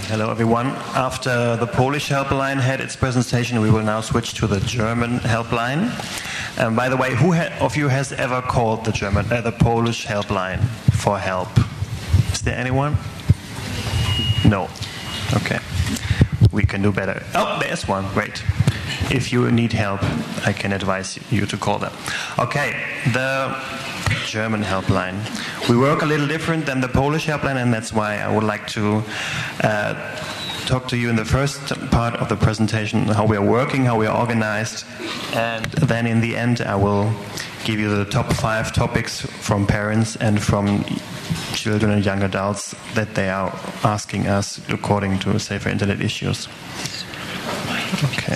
Hello everyone. After the Polish helpline had its presentation, we will now switch to the German helpline. By the way, who of you has ever called the Polish helpline for help? Is there anyone? No. Okay. We can do better. Oh, there's one. Great. If you need help, I can advise you to call them. Okay. The German helpline. We work a little different than the Polish helpline, and that's why I would like to talk to you in the first part of the presentation how we are working, how we are organized, and then in the end I will give you the top 5 topics from parents and from children and young adults that they are asking us according to Safer Internet Issues. Okay.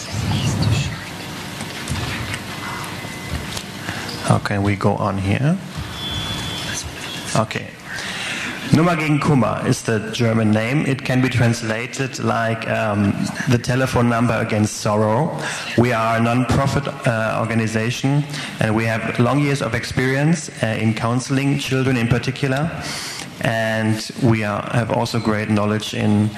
How can we go on here? Okay. Nummer gegen Kummer is the German name. It can be translated like the telephone number against sorrow. We are a non-profit organization, and we have long years of experience in counseling children in particular. And we have also great knowledge in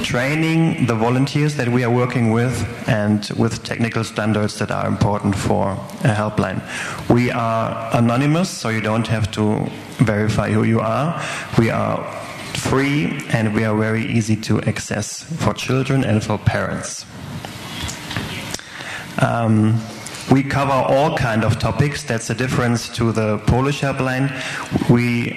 training the volunteers that we are working with and with technical standards that are important for a helpline. We are anonymous, so you don't have to verify who you are. We are free and we are very easy to access for children and for parents. We cover all kind of topics. That's the difference to the Polish helpline. We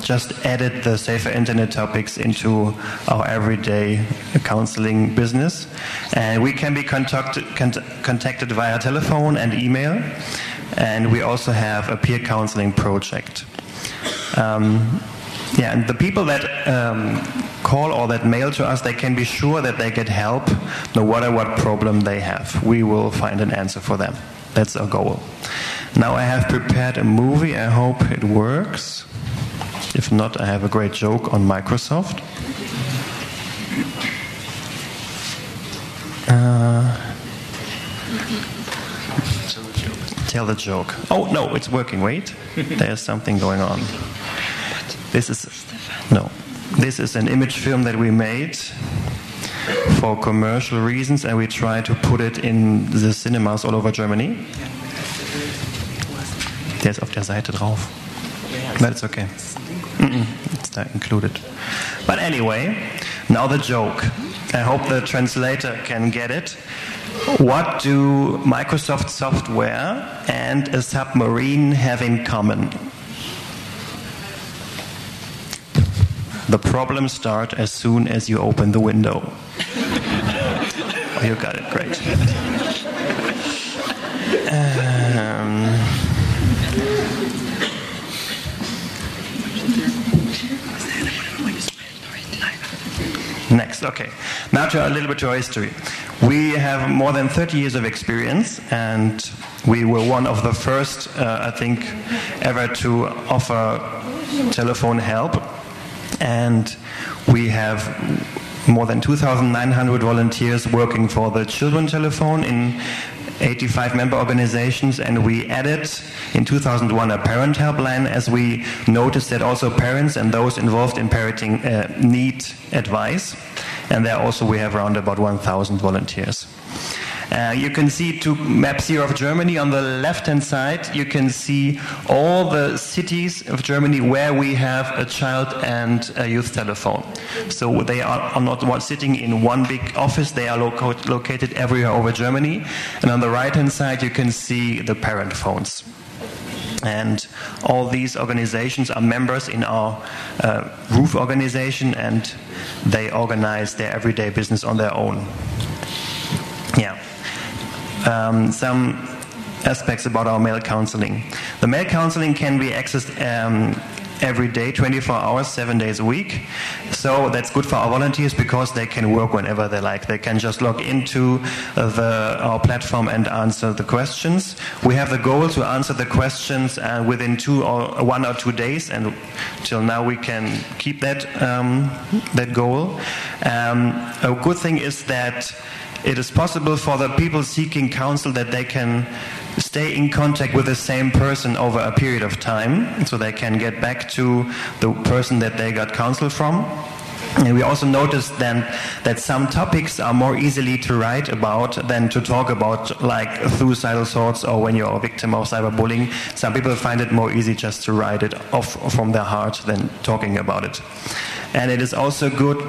just added the Safer Internet topics into our everyday counseling business. And we can be contacted via telephone and email. And we also have a peer counseling project. And the people that call or that mail to us, they can be sure that they get help no matter what problem they have. We will find an answer for them. That's our goal. Now I have prepared a movie. I hope it works. If not, I have a great joke on Microsoft. Tell the joke. Oh, no, it's working. Wait. There's something going on. This is an image film that we made for commercial reasons, and we try to put it in the cinemas all over Germany. Der ist auf der Seite drauf. But it's okay. It's not included. But anyway, now the joke. I hope the translator can get it. What do Microsoft software and a submarine have in common? The problems start as soon as you open the window. Oh, you got it, great. Next, okay. Now to a little bit to our history. We have more than 30 years of experience, and we were one of the first, I think, ever to offer telephone help. And we have more than 2,900 volunteers working for the Children Telephone in 85 member organizations, and we added in 2001 a parent helpline as we noticed that also parents and those involved in parenting need advice. And there also we have around about 1,000 volunteers. You can see 2 maps here of Germany. On the left-hand side, you can see all the cities of Germany where we have a child and a youth telephone. So they are not sitting in one big office. They are located everywhere over Germany. And on the right-hand side, you can see the parent phones. And all these organizations are members in our roof organization, and they organize their everyday business on their own. Yeah. Some aspects about our mail counseling. The mail counseling can be accessed every day, 24 hours, 7 days a week. So that's good for our volunteers because they can work whenever they like. They can just log into our platform and answer the questions. We have the goal to answer the questions within 1 or 2 days, and till now we can keep that goal. A good thing is that it is possible for the people seeking counsel that they can stay in contact with the same person over a period of time, so they can get back to the person that they got counsel from. And we also noticed then that some topics are more easily to write about than to talk about, like suicidal thoughts or when you're a victim of cyberbullying. Some people find it more easy just to write it off from their heart than talking about it. And it is also good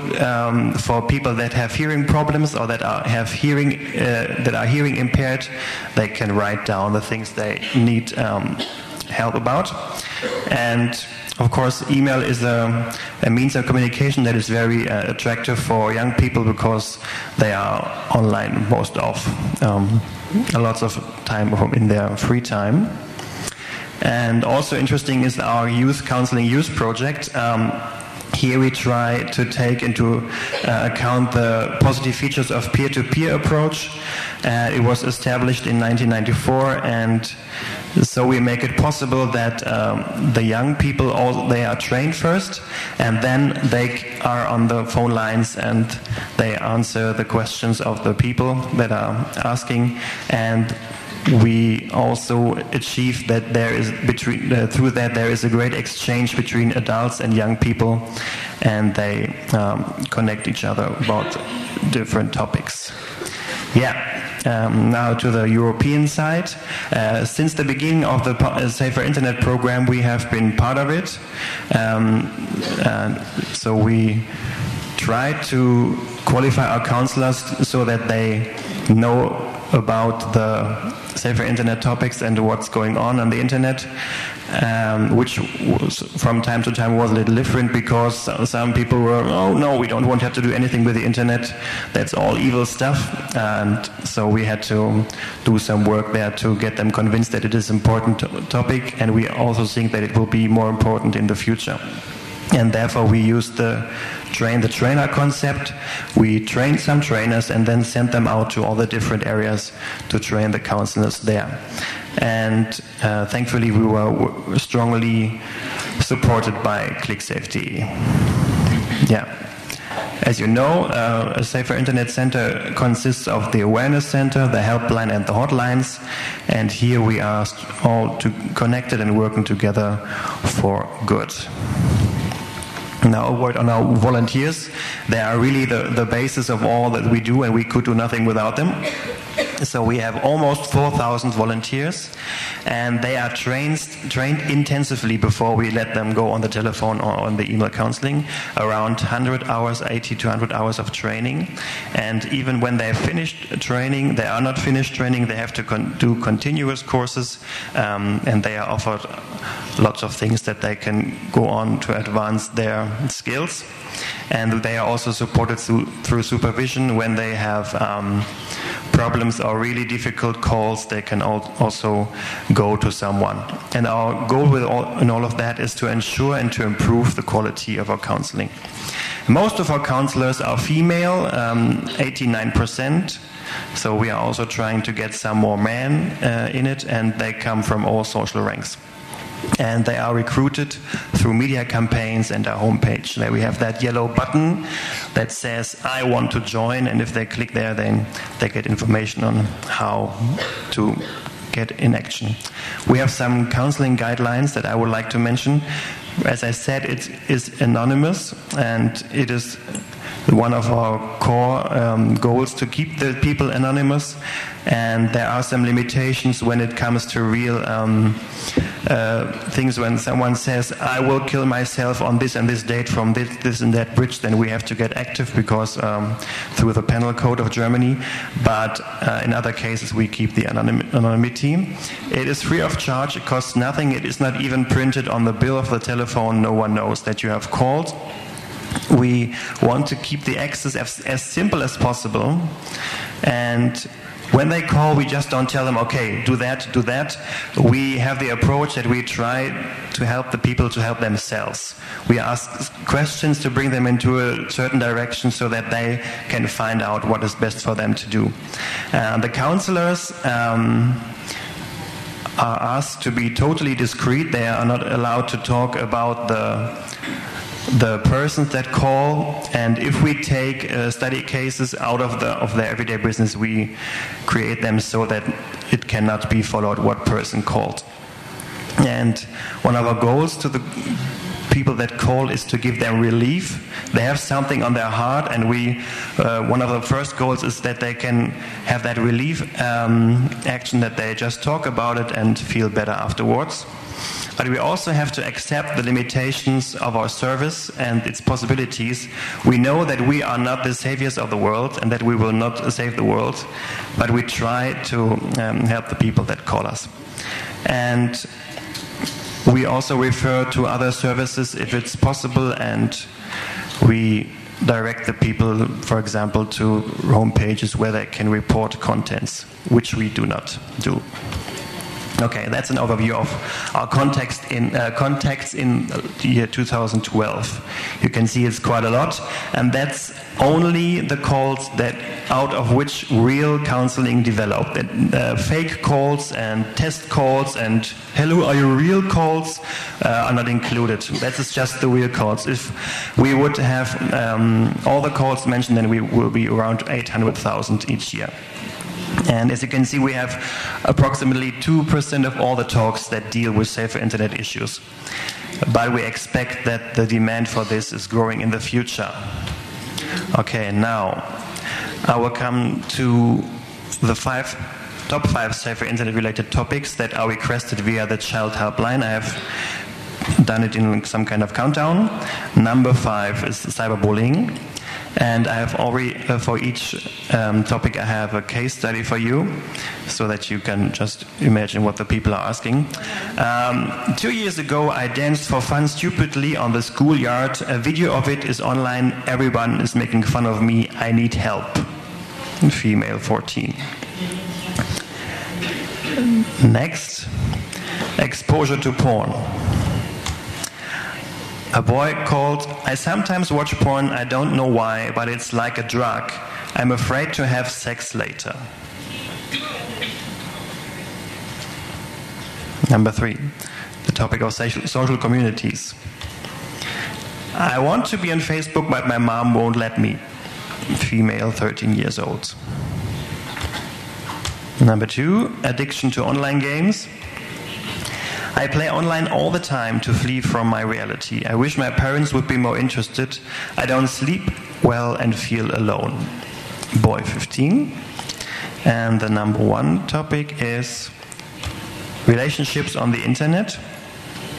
for people that have hearing problems or that are hearing impaired. They can write down the things they need help about. And of course, email is a means of communication that is very attractive for young people because they are online most of lots of time in their free time. And also interesting is our youth counseling youth project. Here we try to take into account the positive features of peer-to-peer approach. It was established in 1994, and so we make it possible that the young people, they are trained first, and then they are on the phone lines and they answer the questions of the people that are asking. And we also achieve that there is through that there is a great exchange between adults and young people, and they connect each other about different topics. Now to the European side. Since the beginning of the Safer Internet program, we have been part of it. So we try to qualify our counselors so that they know about the Safer Internet topics and what's going on the internet, which was, from time to time was a little different because some people were, oh no, we don't want to have to do anything with the internet, that's all evil stuff. And so we had to do some work there to get them convinced that it is an important topic, and we also think that it will be more important in the future. And therefore we used the train-the-trainer concept. We trained some trainers and then sent them out to all the different areas to train the counselors there. And thankfully we were strongly supported by ClickSafety. As you know, a Safer Internet Center consists of the Awareness Center, the helpline and the hotlines. And here we are all connected and working together for good. Now, a word on our volunteers. They are really the basis of all that we do, and we could do nothing without them. So we have almost 4,000 volunteers, and they are trained intensively before we let them go on the telephone or on the email counseling. Around 100 hours, 80 to 100 hours of training. And even when they're finished training, they are not finished training, they have to do continuous courses, and they are offered lots of things that they can go on to advance their skills. And they are also supported through supervision when they have problems or really difficult calls. They can also go to someone. And our goal in all of that is to ensure and to improve the quality of our counseling. Most of our counselors are female, 89%. So we are also trying to get some more men in it, and they come from all social ranks. And they are recruited through media campaigns and our homepage. There we have that yellow button that says, I want to join, and if they click there, then they get information on how to get in action. We have some counseling guidelines that I would like to mention. As I said, it is anonymous, and it is one of our core goals to keep the people anonymous. And there are some limitations when it comes to real things. When someone says, I will kill myself on this and this date from this and that bridge, then we have to get active because through the penal code of Germany. But in other cases, we keep the anonymity. It is free of charge. It costs nothing. It is not even printed on the bill of the telephone. No one knows that you have called. We want to keep the access as simple as possible. And when they call, we just don't tell them, okay, do that, do that. We have the approach that we try to help the people to help themselves. We ask questions to bring them into a certain direction so that they can find out what is best for them to do. The counselors are asked to be totally discreet. They are not allowed to talk about the persons that call, and if we take study cases out of their everyday business, we create them so that it cannot be followed what person called. And one of our goals people that call is to give them relief. They have something on their heart, and one of the first goals is that they can have that relief action, that they just talk about it and feel better afterwards. But we also have to accept the limitations of our service and its possibilities. We know that we are not the saviors of the world and that we will not save the world, but we try to help the people that call us. And we also refer to other services if it's possible, and we direct the people, for example, to home pages where they can report contents, which we do not do. Okay, that's an overview of our contacts in the year 2012. You can see it's quite a lot, and that's only the calls that out of which real counseling developed. Fake calls and test calls and hello, are you real calls are not included. That is just the real calls. If we would have all the calls mentioned, then we will be around 800,000 each year. And as you can see, we have approximately 2% of all the talks that deal with safer internet issues. But we expect that the demand for this is growing in the future. Okay, now I will come to the top 5 safer internet related topics that are requested via the child helpline. I have done it in some kind of countdown. Number 5 is cyberbullying. And I have already, for each topic, I have a case study for you, so that you can just imagine what the people are asking. 2 years ago, I danced for fun stupidly on the schoolyard. A video of it is online. Everyone is making fun of me. I need help. Female 14. Next, exposure to porn. A boy called, I sometimes watch porn, I don't know why, but it's like a drug. I'm afraid to have sex later. Number 3, the topic of social communities. I want to be on Facebook, but my mom won't let me. Female, 13 years old. Number 2, addiction to online games. I play online all the time to flee from my reality. I wish my parents would be more interested. I don't sleep well and feel alone. Boy 15. And the number 1 topic is relationships on the internet.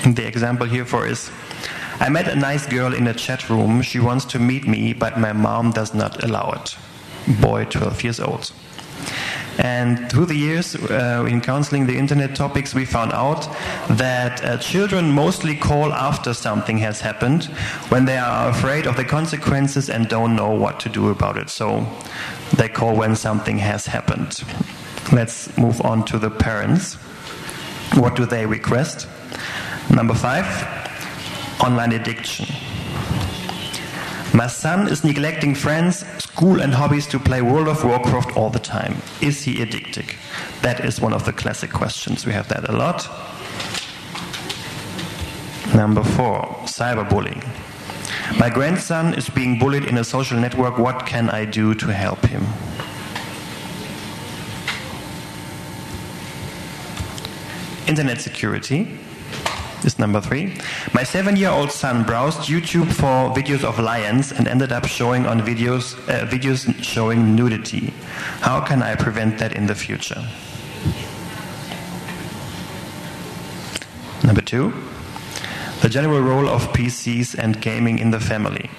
The example here is, I met a nice girl in a chat room. She wants to meet me, but my mom does not allow it. Boy 12 years old. And through the years, in counseling the internet topics, we found out that children mostly call after something has happened, when they are afraid of the consequences and don't know what to do about it. So they call when something has happened. Let's move on to the parents. What do they request? Number 5, online addiction. My son is neglecting friends, school and hobbies to play World of Warcraft all the time. Is he addicted? That is one of the classic questions. We have that a lot. Number 4, cyberbullying. My grandson is being bullied in a social network. What can I do to help him? Internet security is number 3. My 7-year-old son browsed YouTube for videos of lions and ended up showing on videos showing nudity. How can I prevent that in the future? Number 2, the general role of PCs and gaming in the family.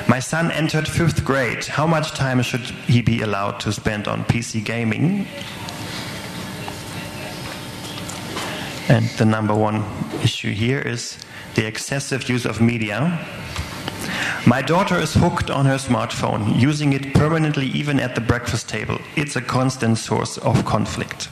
My son entered 5th grade. How much time should he be allowed to spend on PC gaming? And the number 1 issue here is the excessive use of media. My daughter is hooked on her smartphone, using it permanently even at the breakfast table. It's a constant source of conflict.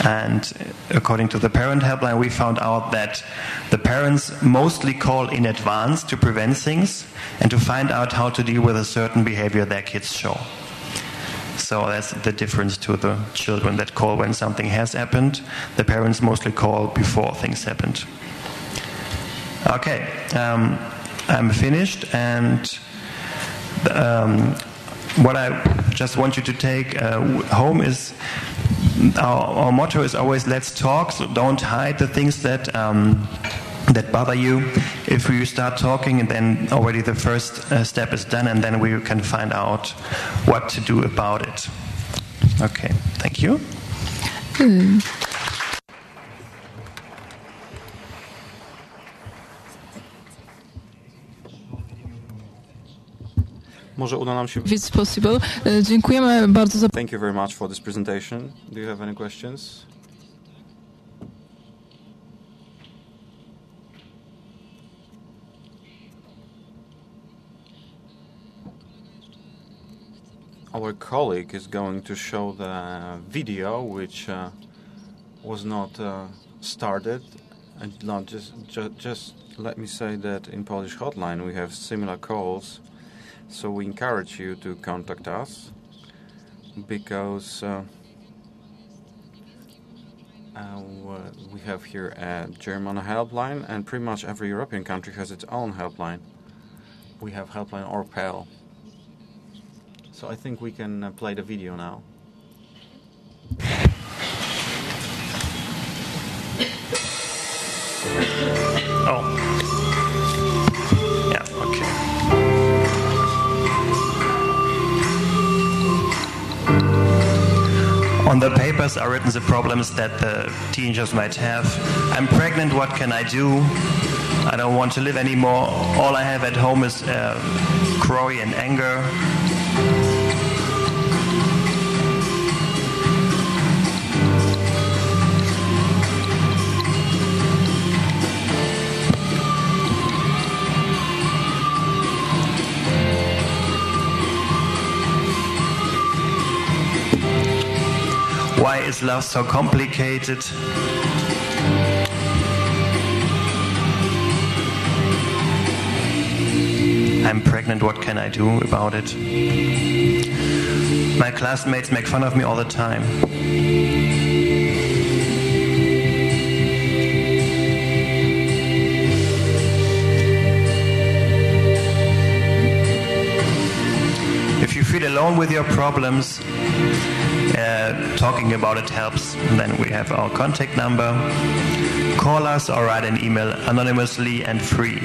And according to the parent helpline, we found out that the parents mostly call in advance to prevent things and to find out how to deal with a certain behavior their kids show. So that's the difference to the children that call when something has happened. The parents mostly call before things happened. Okay, I'm finished, and what I just want you to take home is our motto is always let's talk, so don't hide the things that that bother you. If you start talking, then already the first step is done, and then we can find out what to do about it. Okay, thank you. Może uda nam się. If it's possible. Dziękujemy bardzo za... Thank you very much for this presentation. Do you have any questions? Our colleague is going to show the video, which was not started. And not just let me say that in Polish hotline we have similar calls, so we encourage you to contact us, because we have here a German helpline, and pretty much every European country has its own helpline. We have helpline Orpel. So I think we can play the video now. Oh. Yeah, okay. On the papers are written the problems that the teenagers might have. I'm pregnant, what can I do? I don't want to live anymore. All I have at home is cry and anger. Why is love so complicated? I'm pregnant, what can I do about it? My classmates make fun of me all the time. If you feel alone with your problems, talking about it helps. Then we have our contact number. Call us or write an email anonymously and free.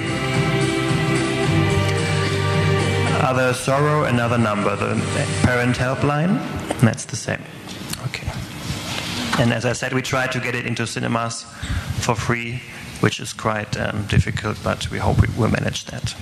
Other sorrow, another number, the parent helpline. That's the same. Okay. And as I said, we try to get it into cinemas for free, which is quite difficult, but we hope we will manage that.